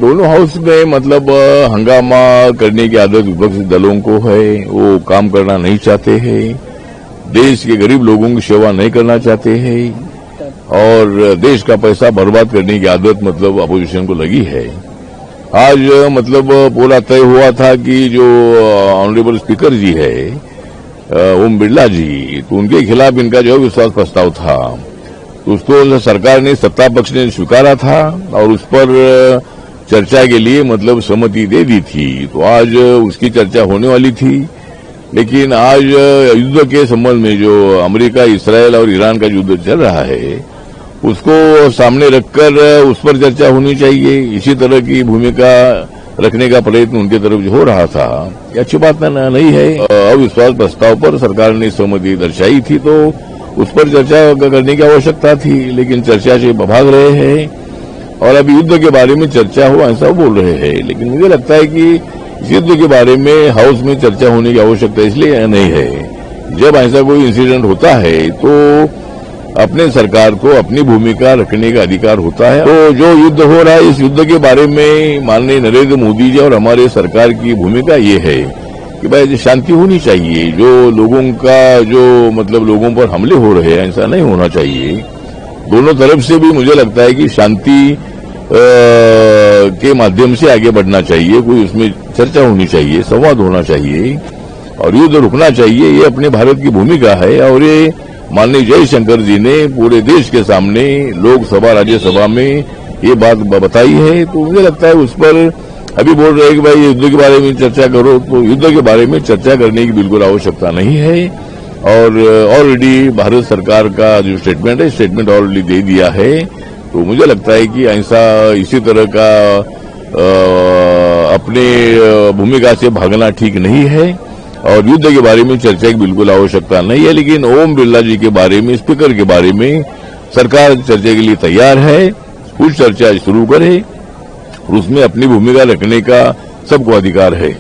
दोनों हाउस में मतलब हंगामा करने की आदत विपक्षी दलों को है। वो काम करना नहीं चाहते हैं, देश के गरीब लोगों की सेवा नहीं करना चाहते हैं और देश का पैसा बर्बाद करने की आदत मतलब अपोजिशन को लगी है। आज मतलब पूरा तय हुआ था कि जो ऑनरेबल स्पीकर जी है ओम बिरला जी, तो उनके खिलाफ इनका जो विश्वास प्रस्ताव था, तो उसको सरकार ने, सत्ता पक्ष ने स्वीकारा था और उस पर चर्चा के लिए मतलब सहमति दे दी थी। तो आज उसकी चर्चा होने वाली थी, लेकिन आज युद्ध के संबंध में जो अमेरिका, इस्राएल और ईरान का युद्ध चल रहा है, उसको सामने रखकर उस पर चर्चा होनी चाहिए। इसी तरह की भूमिका रखने का प्रयत्न उनके तरफ हो रहा था, ये अच्छी बात नहीं है। अविश्वास प्रस्ताव पर सरकार ने सहमति दर्शाई थी, तो उस पर चर्चा करने की आवश्यकता थी, लेकिन चर्चा से भाग रहे हैं और अभी युद्ध के बारे में चर्चा हो ऐसा बोल रहे हैं। लेकिन मुझे लगता है कि युद्ध के बारे में हाउस में चर्चा होने की आवश्यकता इसलिए नहीं है। जब ऐसा कोई इंसिडेंट होता है तो अपने सरकार को अपनी भूमिका रखने का अधिकार होता है। तो जो युद्ध हो रहा है, इस युद्ध के बारे में माननीय नरेंद्र मोदी जी और हमारे सरकार की भूमिका ये है कि भाई शांति होनी चाहिए। जो लोगों का जो मतलब लोगों पर हमले हो रहे हैं, ऐसा नहीं होना चाहिए। दोनों तरफ से भी मुझे लगता है कि शांति के माध्यम से आगे बढ़ना चाहिए। कोई उसमें चर्चा होनी चाहिए, संवाद होना चाहिए और युद्ध रुकना चाहिए। ये अपने भारत की भूमिका है और ये माननीय जयशंकर जी ने पूरे देश के सामने लोकसभा, राज्यसभा में ये बात बताई है। तो मुझे लगता है उस पर अभी बोल रहे हैं कि भाई युद्ध के बारे में चर्चा करो, तो युद्ध के बारे में चर्चा करने की बिल्कुल आवश्यकता नहीं है। और ऑलरेडी भारत सरकार का जो स्टेटमेंट है, स्टेटमेंट ऑलरेडी दे दिया है। तो मुझे लगता है कि ऐसा इसी तरह का अपने भूमिका से भागना ठीक नहीं है और युद्ध के बारे में चर्चा की बिल्कुल आवश्यकता नहीं है। लेकिन ओम बिरला जी के बारे में, स्पीकर के बारे में सरकार चर्चा के लिए तैयार है। कुछ चर्चा शुरू करे, उसमें अपनी भूमिका रखने का सबको अधिकार है।